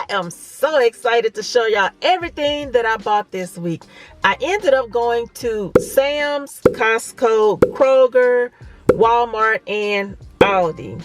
am so excited to show y'all everything that I bought this week. I ended up going to Sam's, Costco, Kroger, Walmart, and Aldi.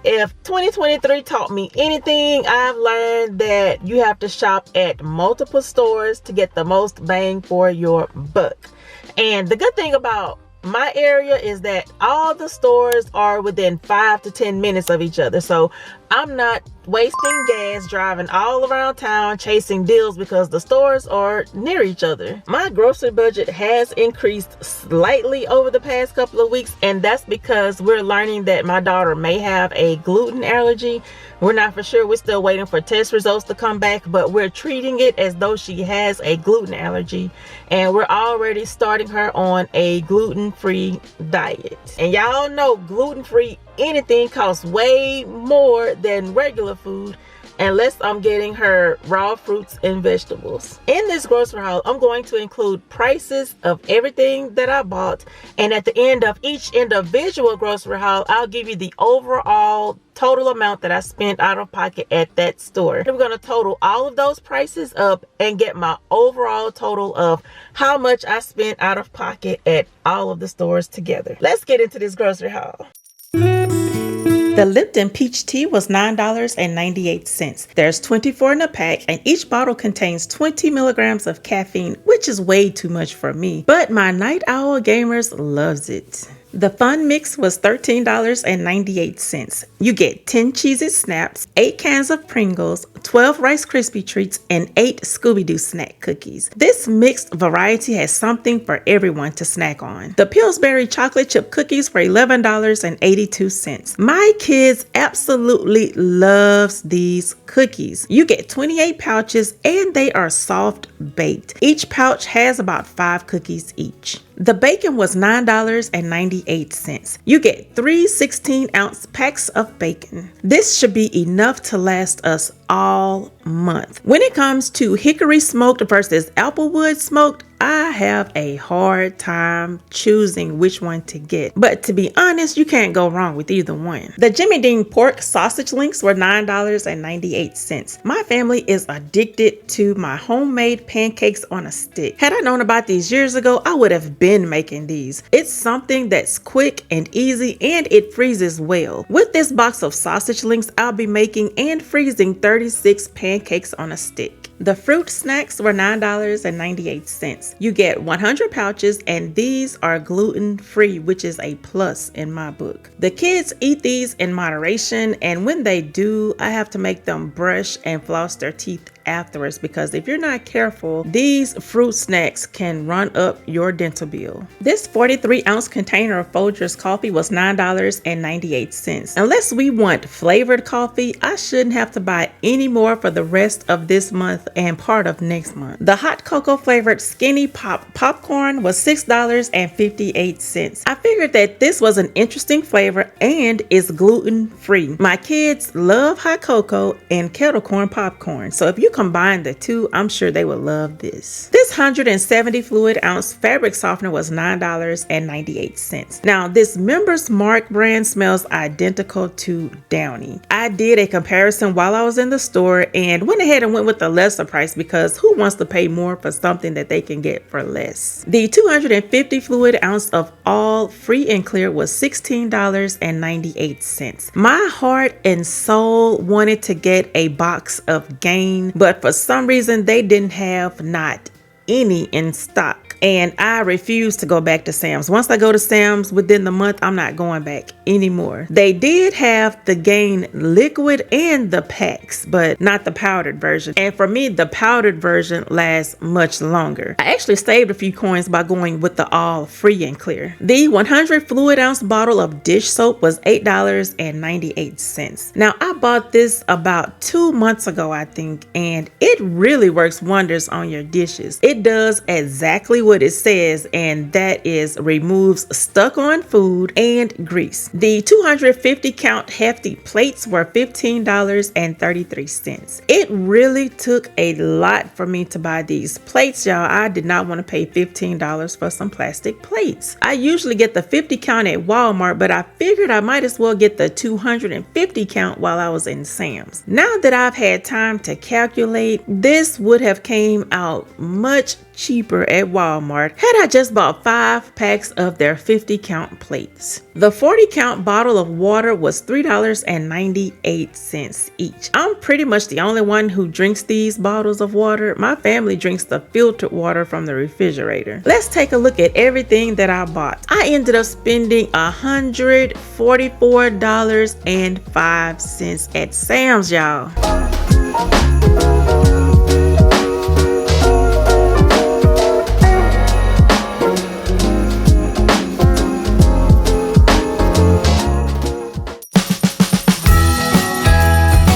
If 2023 taught me anything, I've learned that you have to shop at multiple stores to get the most bang for your buck. And the good thing about my area is that all the stores are within 5 to 10 minutes of each other. So I'm not wasting gas driving all around town chasing deals because the stores are near each other. My grocery budget has increased slightly over the past couple of weeks, and that's because we're learning that my daughter may have a gluten allergy. We're not for sure. We're still waiting for test results to come back, but we're treating it as though she has a gluten allergy, and we're already starting her on a gluten-free diet. And y'all know gluten-free anything costs way more than regular food unless I'm getting her raw fruits and vegetables. In this grocery haul, I'm going to include prices of everything that I bought, and at the end of each individual grocery haul, I'll give you the overall total amount that I spent out of pocket at that store. We're going to total all of those prices up and get my overall total of how much I spent out of pocket at all of the stores together. Let's get into this grocery haul. The Lipton Peach Tea was $9.98. There's 24 in a pack, and each bottle contains 20 milligrams of caffeine, which is way too much for me, but my night owl gamers loves it. The Fun Mix was $13.98. You get 10 Cheez-It Snaps, 8 cans of Pringles, 12 Rice Krispie Treats, and 8 Scooby-Doo snack cookies. This mixed variety has something for everyone to snack on. The Pillsbury Chocolate Chip Cookies were $11.82. My kids absolutely loves these cookies. You get 28 pouches, and they are soft baked. Each pouch has about 5 cookies each. The bacon was $9.98. You get 3 16-ounce packs of bacon. This should be enough to last us all month. When it comes to hickory smoked versus applewood smoked, I have a hard time choosing which one to get. But to be honest, you can't go wrong with either one. The Jimmy Dean pork sausage links were $9.98. My family is addicted to my homemade pancakes on a stick. Had I known about these years ago, I would have been making these. It's something that's quick and easy, and it freezes well. With this box of sausage links, I'll be making and freezing 36 pancakes on a stick. The fruit snacks were $9.98. You get 100 pouches, and these are gluten-free, which is a plus in my book. The kids eat these in moderation, and when they do, I have to make them brush and floss their teeth afterwards, because if you're not careful, these fruit snacks can run up your dental bill. This 43-ounce container of Folgers coffee was $9.98. Unless we want flavored coffee, I shouldn't have to buy any more for the rest of this month and part of next month. The hot cocoa flavored Skinny Pop popcorn was $6.58. I figured that this was an interesting flavor and is gluten free. My kids love hot cocoa and kettle corn popcorn, so if you combine the two, I'm sure they would love this. This 170 fluid ounce fabric softener was $9.98. Now, this Member's Mark brand smells identical to Downy. I did a comparison while I was in the store and went ahead and went with the lesser price, because who wants to pay more for something that they can get for less? The 250 fluid ounce of All Free and Clear was $16.98. My heart and soul wanted to get a box of Gain, but for some reason they didn't have not any in stock, and I refuse to go back to Sam's. Once I go to Sam's within the month, I'm not going back anymore. They did have the Gain liquid and the packs, but not the powdered version. And for me, the powdered version lasts much longer. I actually saved a few coins by going with the All Free and Clear. The 100 fluid ounce bottle of dish soap was $8.98. Now, I bought this about 2 months ago, I think, and it really works wonders on your dishes. It does exactly what what it says, and that is removes stuck on food and grease. The 250 count hefty plates were $15.33. It really took a lot for me to buy these plates, y'all. I did not want to pay $15 for some plastic plates. I usually get the 50 count at Walmart, but I figured I might as well get the 250 count while I was in Sam's. Now that I've had time to calculate, this would have came out much cheaper at Walmart had I just bought 5 packs of their 50 count plates. The 40 count bottle of water was $3.98 each. I'm pretty much the only one who drinks these bottles of water. My family drinks the filtered water from the refrigerator. Let's take a look at everything that I bought. I ended up spending $144.05 at Sam's, y'all.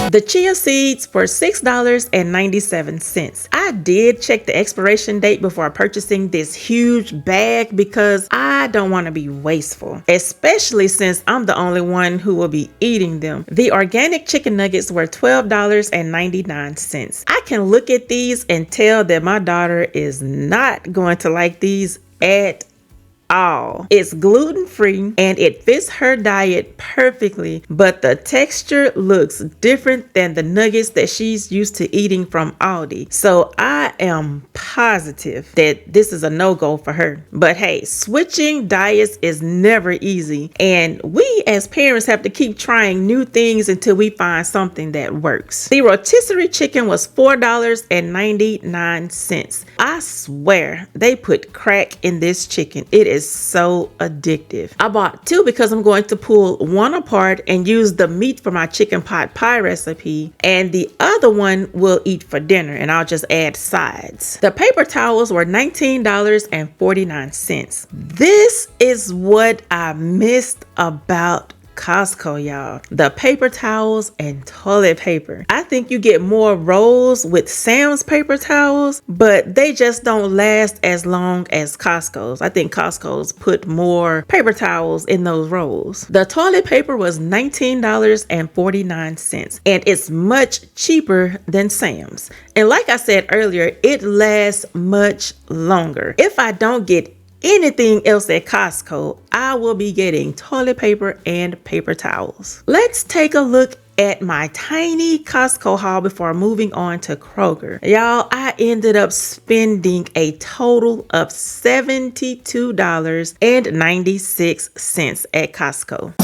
The chia seeds were $6.97. I did check the expiration date before purchasing this huge bag because I don't want to be wasteful, especially since I'm the only one who will be eating them. The organic chicken nuggets were $12.99. I can look at these and tell that my daughter is not going to like these at all. It's gluten-free and it fits her diet perfectly, but the texture looks different than the nuggets that she's used to eating from Aldi. So I am positive that this is a no-go for her. But hey, switching diets is never easy, and we as parents have to keep trying new things until we find something that works. The rotisserie chicken was $4.99. I swear they put crack in this chicken. It is so addictive. I bought 2 because I'm going to pull one apart and use the meat for my chicken pot pie recipe, and the other one we'll eat for dinner, and I'll just add sides. The paper towels were $19.49. This is what I missed about Costco, y'all. The paper towels and toilet paper. I think you get more rolls with Sam's paper towels, but they just don't last as long as Costco's. I think Costco's put more paper towels in those rolls. The toilet paper was $19.49, and it's much cheaper than Sam's. And like I said earlier, it lasts much longer. If I don't get anything else at Costco, I will be getting toilet paper and paper towels. Let's take a look at my tiny Costco haul before moving on to Kroger. Y'all, I ended up spending a total of $72.96 at Costco.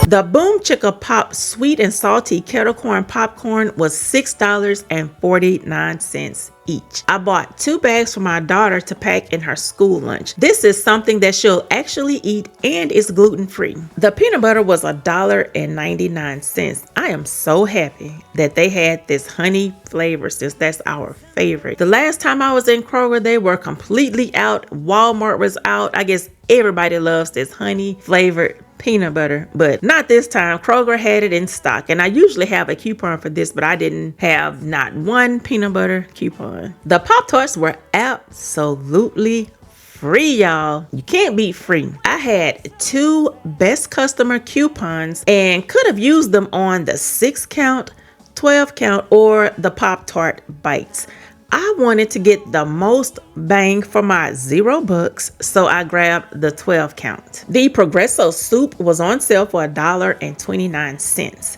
The Boom Chicka Pop sweet and salty kettle corn popcorn was $6.49 each. I bought 2 bags for my daughter to pack in her school lunch. This is something that she'll actually eat and is gluten-free. The peanut butter was $1.99. I am so happy that they had this honey flavor since that's our favorite. The last time I was in Kroger, they were completely out. Walmart was out. I guess everybody loves this honey flavored peanut butter, but not this time. Kroger had it in stock, and I usually have a coupon for this, but I didn't have not one peanut butter coupon. The Pop-Tarts were absolutely free, y'all. You can't beat free. I had 2 best customer coupons and could have used them on the 6 count, 12 count, or the Pop-Tart bites. I wanted to get the most bang for my $0, so I grabbed the 12 count. The Progresso soup was on sale for $1.29.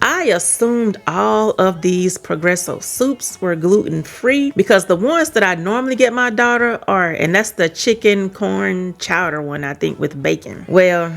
I assumed all of these Progresso soups were gluten-free because the ones that I normally get my daughter are, and that's the chicken corn chowder one, I think, with bacon. Well,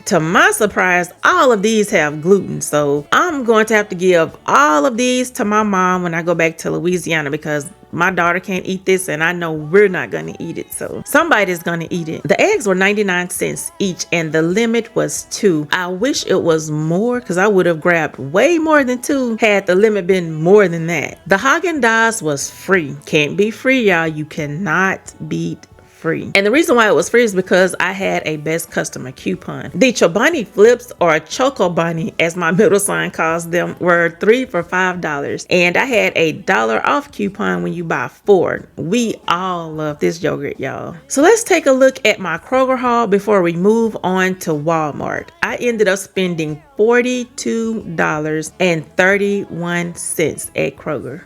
to my surprise, all of these have gluten, so I'm going to have to give all of these to my mom when I go back to Louisiana because my daughter can't eat this, and I know we're not going to eat it, so somebody's going to eat it. The eggs were 99 cents each, and the limit was 2. I wish it was more because I would have grabbed way more than 2 had the limit been more than that. The Haagen-Dazs was free. Can't be free, y'all. You cannot beat free. And the reason why it was free is because I had a best customer coupon. The Chobani flips, or Choco Bunny as my middle son calls them, were 3 for $5. And I had a $1 off coupon when you buy 4. We all love this yogurt, y'all. So let's take a look at my Kroger haul before we move on to Walmart. I ended up spending $42.31 at Kroger.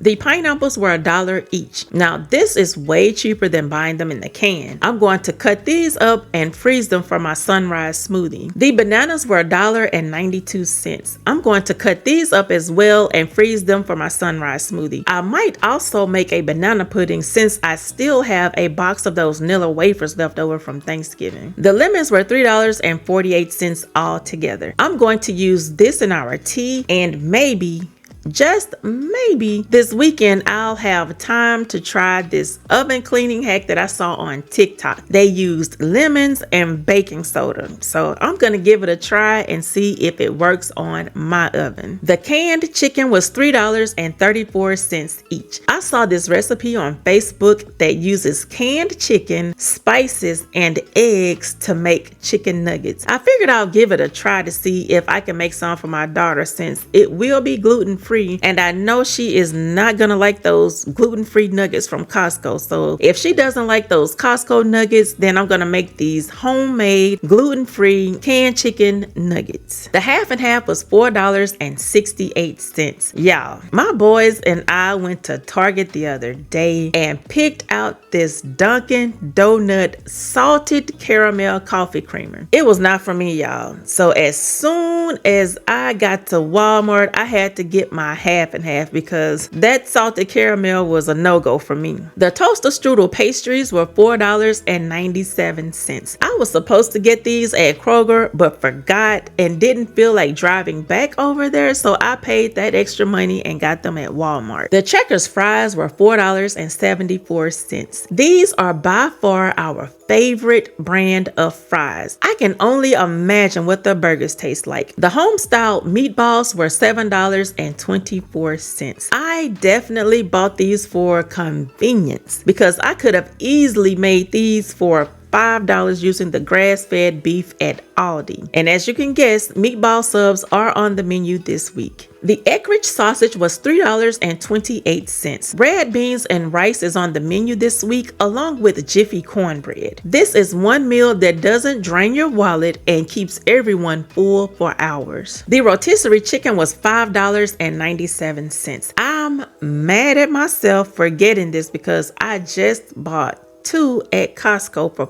The pineapples were $1 each. Now, this is way cheaper than buying them in the can. I'm going to cut these up and freeze them for my sunrise smoothie. The bananas were $1.92. I'm going to cut these up as well and freeze them for my sunrise smoothie. I might also make a banana pudding since I still have a box of those Nilla wafers left over from Thanksgiving. The lemons were $3.48 all together. I'm going to use this in our tea, and maybe, just maybe, this weekend I'll have time to try this oven cleaning hack that I saw on TikTok. They used lemons and baking soda, so I'm gonna give it a try and see if it works on my oven. The canned chicken was $3.34 each. I saw this recipe on Facebook that uses canned chicken, spices, and eggs to make chicken nuggets. I figured I'll give it a try to see if I can make some for my daughter, since it will be gluten-free, and I know she is not gonna like those gluten-free nuggets from Costco. So if she doesn't like those Costco nuggets, then I'm gonna make these homemade gluten-free canned chicken nuggets. The half and half was $4.68. Y'all, my boys and I went to Target the other day and picked out this Dunkin' Donut salted caramel coffee creamer. It was not for me, y'all. So as soon as I got to Walmart, I had to get my half and half because that salted caramel was a no-go for me. The toaster strudel pastries were $4.97. I was supposed to get these at Kroger but forgot and didn't feel like driving back over there, so I paid that extra money and got them at Walmart. The Checkers fries were $4.74. These are by far our favorite brand of fries. I can only imagine what the burgers taste like. The home-style meatballs were $7.24. I definitely bought these for convenience because I could have easily made these for $5 using the grass-fed beef at Aldi. And as you can guess, meatball subs are on the menu this week. The Eckrich sausage was $3.28. Red beans and rice is on the menu this week, along with Jiffy cornbread. This is one meal that doesn't drain your wallet and keeps everyone full for hours. The rotisserie chicken was $5.97. I'm mad at myself for getting this because I just bought 2 at Costco for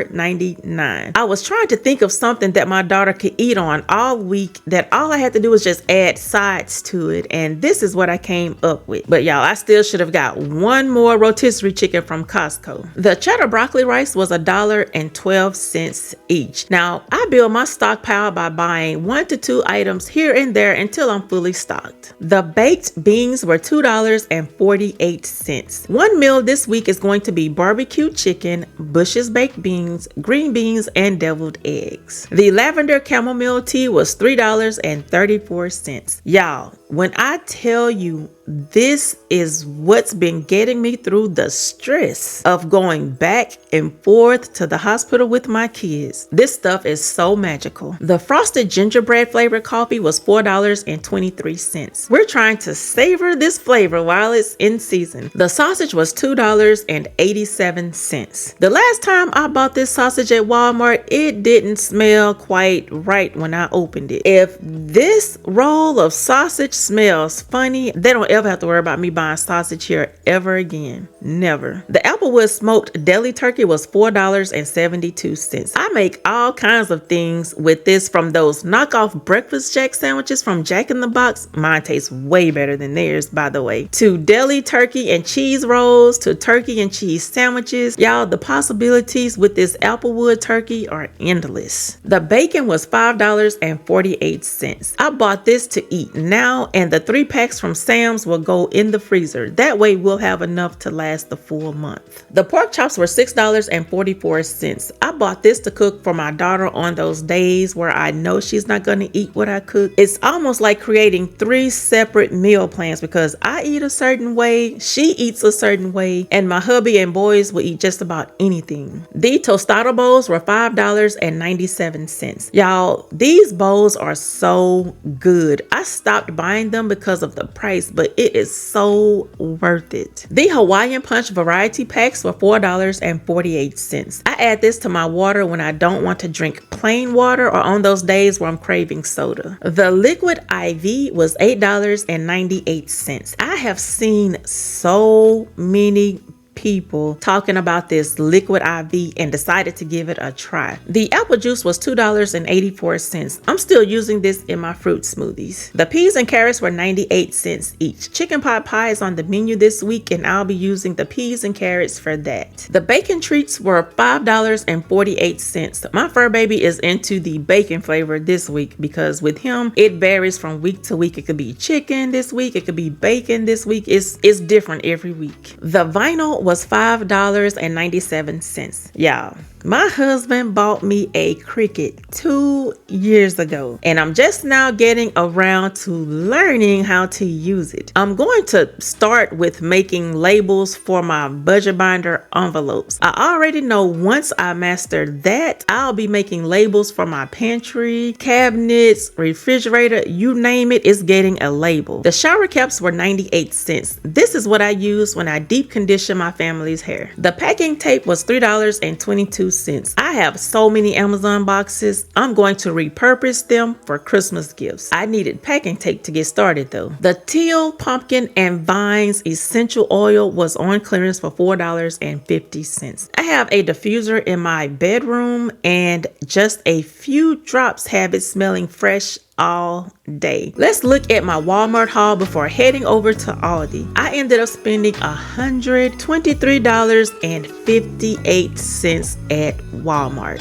$4.99. I was trying to think of something that my daughter could eat on all week that all I had to do was just add sides to it, and this is what I came up with. But y'all, I still should have got one more rotisserie chicken from Costco. The cheddar broccoli rice was $1.12 each. Now, I build my stockpile by buying 1 to 2 items here and there until I'm fully stocked. The baked beans were $2.48. One meal this week is going to be barbecue chicken, Bush's baked beans, green beans, and deviled eggs. The lavender chamomile tea was $3.34. Y'all, when I tell you this is what's been getting me through the stress of going back and forth to the hospital with my kids, this stuff is so magical. The frosted gingerbread flavored coffee was $4.23. We're trying to savor this flavor while it's in season. The sausage was $2.87. The last time I bought this sausage at Walmart, it didn't smell quite right when I opened it. If this roll of sausage smells funny, they don't ever have to worry about me buying sausage here ever again. Never. The Applewood smoked deli turkey was $4.72. I make all kinds of things with this, from those knockoff breakfast jack sandwiches from Jack in the Box. Mine tastes way better than theirs, by the way. To deli turkey and cheese rolls, to turkey and cheese sandwiches. Y'all, the possibilities with this Applewood turkey are endless. The bacon was $5.48. I bought this to eat now now, and the 3 packs from Sam's will go in the freezer. That way we'll have enough to last the full month. The pork chops were $6.44. I bought this to cook for my daughter on those days where I know she's not going to eat what I cook. It's almost like creating 3 separate meal plans because I eat a certain way, she eats a certain way, and my hubby and boys will eat just about anything. The tostada bowls were $5.97. Y'all, these bowls are so good. I stopped buying them because of the price, but it is so worth it. The Hawaiian Punch variety packs were $4.48. I add this to my water when I don't want to drink plain water or on those days where I'm craving soda. The liquid IV was $8.98. I have seen so many people talking about this liquid IV and decided to give it a try. The apple juice was $2.84. I'm still using this in my fruit smoothies. The peas and carrots were 98 cents each. Chicken pot pie is on the menu this week and I'll be using the peas and carrots for that. The bacon treats were $5.48. My fur baby is into the bacon flavor this week because with him it varies from week to week. It could be chicken this week, it could be bacon this week. It's different every week. The vinyl was $5.97. Y'all, my husband bought me a Cricut 2 years ago, and I'm just now getting around to learning how to use it. I'm going to start with making labels for my budget binder envelopes. I already know once I master that, I'll be making labels for my pantry, cabinets, refrigerator, you name it, it's getting a label. The shower caps were 98 cents. This is what I use when I deep condition my family's hair. The packing tape was $3.22. I have so many Amazon boxes. I'm going to repurpose them for Christmas gifts. I needed packing tape to get started though. The teal, pumpkin, and vines essential oil was on clearance for $4.50. I have a diffuser in my bedroom and just a few drops have it smelling fresh all day. Let's look at my Walmart haul before heading over to Aldi. I ended up spending $123.58 at Walmart.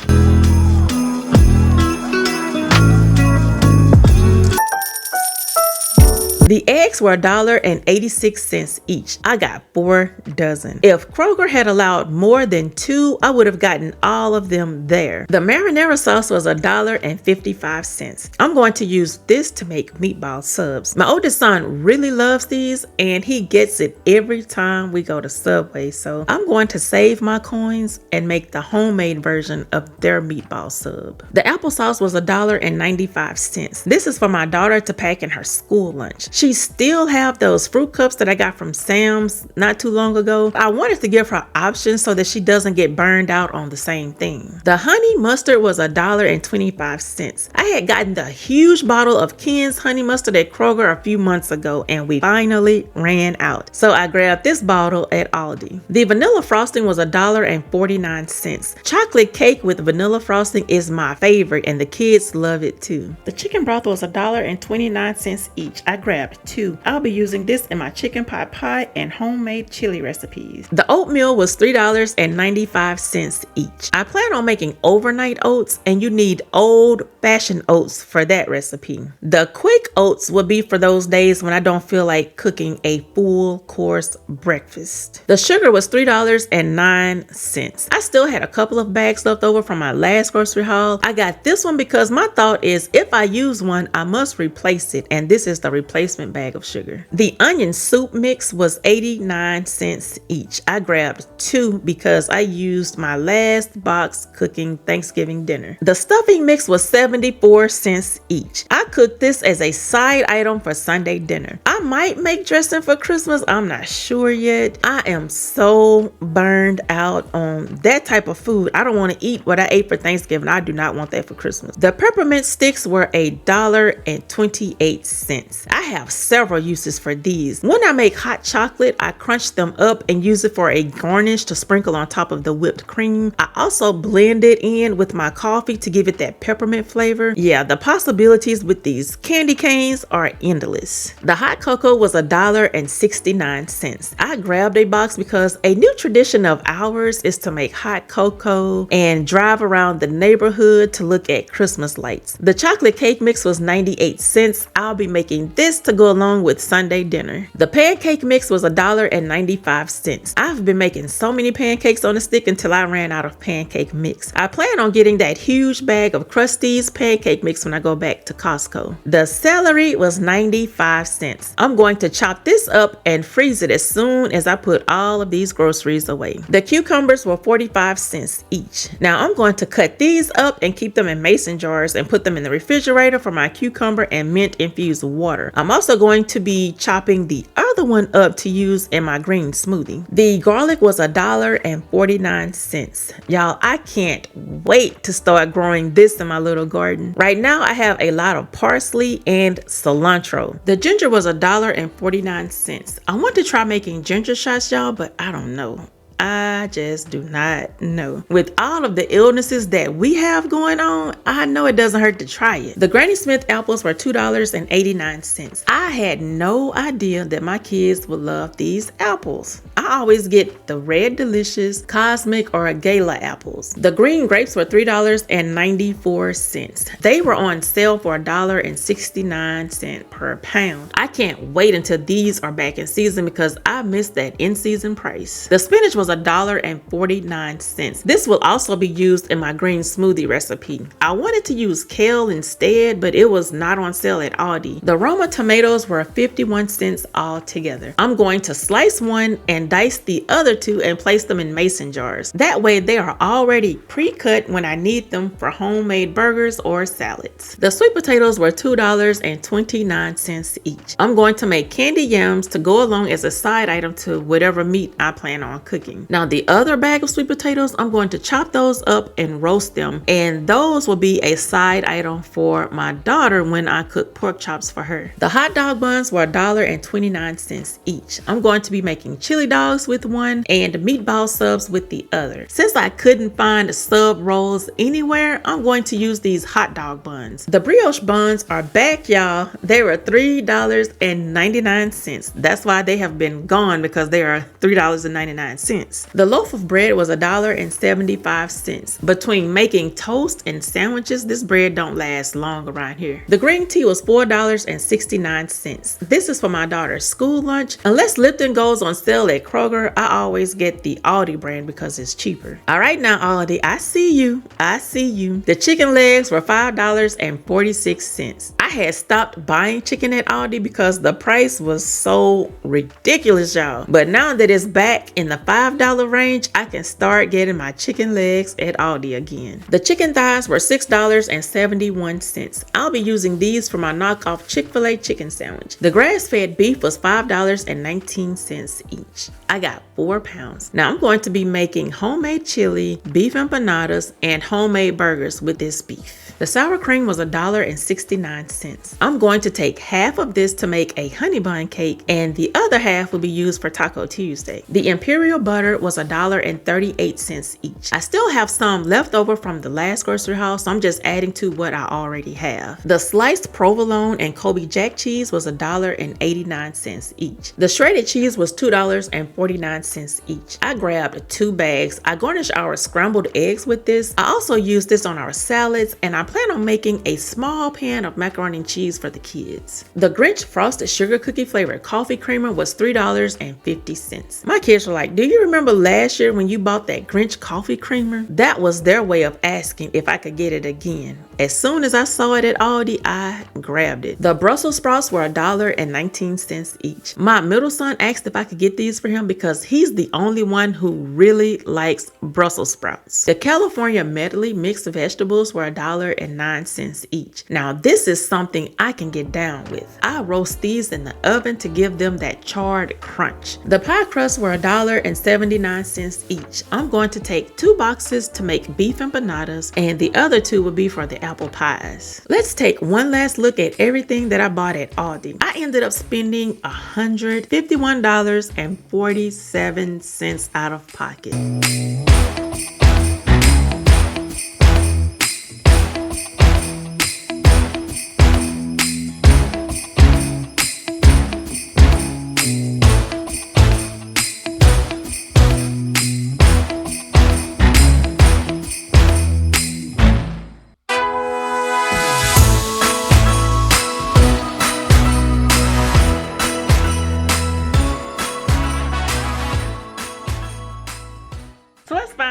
The eggs were $1.86 each. I got 4 dozen. If Kroger had allowed more than 2, I would have gotten all of them there. The marinara sauce was $1.55. I'm going to use this to make meatball subs. My oldest son really loves these and he gets it every time we go to Subway. So I'm going to save my coins and make the homemade version of their meatball sub. The applesauce was $1.95. This is for my daughter to pack in her school lunch. She still have those fruit cups that I got from Sam's not too long ago. I wanted to give her options so that she doesn't get burned out on the same thing. The honey mustard was $1.25. I had gotten the huge bottle of Ken's honey mustard at Kroger a few months ago and we finally ran out. So I grabbed this bottle at Aldi. The vanilla frosting was $1.49. Chocolate cake with vanilla frosting is my favorite and the kids love it too. The chicken broth was $1.29 each. I grabbed 2. I'll be using this in my chicken pot pie and homemade chili recipes. The oatmeal was $3.95 each. I plan on making overnight oats and you need old-fashioned oats for that recipe. The quick oats will be for those days when I don't feel like cooking a full course breakfast. The sugar was $3.09. I still had a couple of bags left over from my last grocery haul. I got this one because my thought is if I use one, I must replace it, and this is the replacement bag of sugar. The onion soup mix was 89 cents each. I grabbed 2 because I used my last box cooking Thanksgiving dinner. The stuffing mix was 74 cents each. I cooked this as a side item for Sunday dinner. I might make dressing for Christmas. I'm not sure yet. I am so burned out on that type of food. I don't want to eat what I ate for Thanksgiving. I do not want that for Christmas. The peppermint sticks were $1.28. I have several uses for these. When I make hot chocolate, I crunch them up and use it for a garnish to sprinkle on top of the whipped cream. I also blend it in with my coffee to give it that peppermint flavor. Yeah, the possibilities with These candy canes are endless. The hot cocoa was $1.69. I grabbed a box because a new tradition of ours is to make hot cocoa and drive around the neighborhood to look at Christmas lights. The chocolate cake mix was 98 cents. I'll be making this to go along with Sunday dinner. The pancake mix was $1.95. I've been making so many pancakes on a stick until I ran out of pancake mix. I plan on getting that huge bag of Krusteaz pancake mix when I go back to Costco. The celery was 95 cents. I'm going to chop this up and freeze it as soon as I put all of these groceries away. The cucumbers were 45 cents each. Now I'm going to cut these up and keep them in mason jars and put them in the refrigerator for my cucumber and mint infused water. I'm also going to be chopping the other one up to use in my green smoothie. The garlic was $1.49. Y'all, I can't wait to start growing this in my little garden. Right now I have a lot of parsley and cilantro. The ginger was $1.49. I want to try making ginger shots, y'all, but I don't know. I just do not know. With all of the illnesses that we have going on, I know it doesn't hurt to try it. The Granny Smith apples were $2.89. I had no idea that my kids would love these apples. I always get the Red Delicious, Cosmic, or Gala apples. The green grapes were $3.94. They were on sale for $1.69 per pound. I can't wait until these are back in season because I missed that in-season price. The spinach was $1.49. This will also be used in my green smoothie recipe. I wanted to use kale instead, but it was not on sale at Aldi. The Roma tomatoes were 51 cents altogether. I'm going to slice one and dice the other two and place them in mason jars. That way they are already pre-cut when I need them for homemade burgers or salads. The sweet potatoes were $2.29 each. I'm going to make candy yams to go along as a side item to whatever meat I plan on cooking. Now the other bag of sweet potatoes, I'm going to chop those up and roast them, and those will be a side item for my daughter when I cook pork chops for her. The hot dog buns were $1.29 each. I'm going to be making chili dogs with one and meatball subs with the other. Since I couldn't find sub rolls anywhere, I'm going to use these hot dog buns. The brioche buns are back, y'all. They were $3.99. That's why they have been gone, because they are $3.99. The loaf of bread was $1.75. Between making toast and sandwiches, this bread don't last long around here. The green tea was $4.69. This is for my daughter's school lunch. Unless Lipton goes on sale at Kroger, I always get the Aldi brand because it's cheaper. All right now, Aldi, I see you. I see you. The chicken legs were $5.46. I had stopped buying chicken at Aldi because the price was so ridiculous, y'all. But now that it's back in the $5 range, I can start getting my chicken legs at Aldi again. The chicken thighs were $6.71. I'll be using these for my knockoff Chick-fil-A chicken sandwich. The grass-fed beef was $5.19 each. I got 4 pounds. Now I'm going to be making homemade chili, beef empanadas, and homemade burgers with this beef. The sour cream was $1.69. I'm going to take half of this to make a honey bun cake, and the other half will be used for Taco Tuesday. The imperial butter was $1.38 each. I still have some left over from the last grocery haul, so I'm just adding to what I already have. The sliced provolone and Kobe Jack cheese was $1.89 each. The shredded cheese was $2.49 each. I grabbed 2 bags. I garnished our scrambled eggs with this. I also used this on our salads, and I plan on making a small pan of macaroni and cheese for the kids. The Grinch frosted sugar cookie flavored coffee creamer was $3.50. My kids were like, "Do you remember last year when you bought that Grinch coffee creamer?" That was their way of asking if I could get it again. As soon as I saw it at Aldi, I grabbed it. The Brussels sprouts were $1.19 each. My middle son asked if I could get these for him because he's the only one who really likes Brussels sprouts. The California medley mixed vegetables were $1.09 each. Now this is something I can get down with. I roast these in the oven to give them that charred crunch. The pie crusts were $1.79 each. I'm going to take 2 boxes to make beef empanadas, and the other 2 will be for the apple pies. Let's take one last look at everything that I bought at Aldi. I ended up spending $151.47 out of pocket. Hey,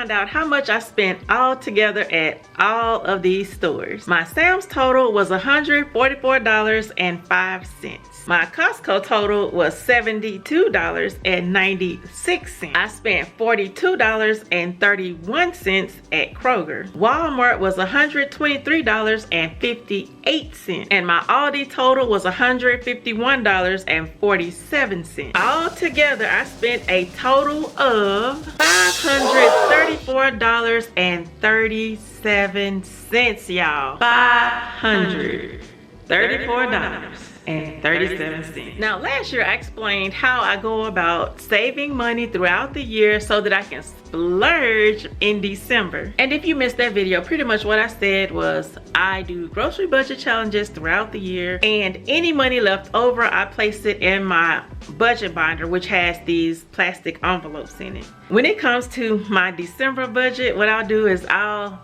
found out how much I spent all together at all of these stores. My Sam's total was $144.05. My Costco total was $72.96. I spent $42.31 at Kroger. Walmart was $123.58. And my Aldi total was $151.47. Altogether, I spent a total of $534.37, y'all. $534.37. Now, last year I explained how I go about saving money throughout the year so that I can splurge in December. And if you missed that video, pretty much what I said was I do grocery budget challenges throughout the year, and any money left over, I place it in my budget binder, which has these plastic envelopes in it. When it comes to my December budget, what I'll do is I'll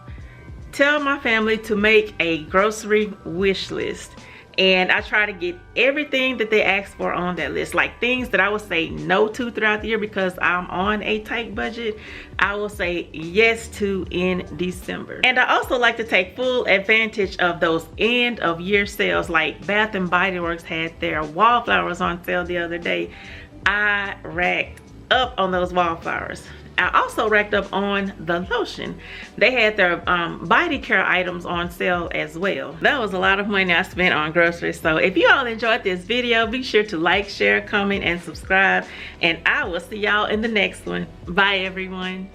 tell my family to make a grocery wish list. And I try to get everything that they ask for on that list, like things that I would say no to throughout the year because I'm on a tight budget, I will say yes to in December. And I also like to take full advantage of those end of year sales, like Bath and Body Works had their wallflowers on sale the other day. I racked up on those wallflowers. I also racked up on the lotion. They had their body care items on sale as well. That was a lot of money I spent on groceries. So if you all enjoyed this video, be sure to like, share, comment, and subscribe. And I will see y'all in the next one. Bye, everyone.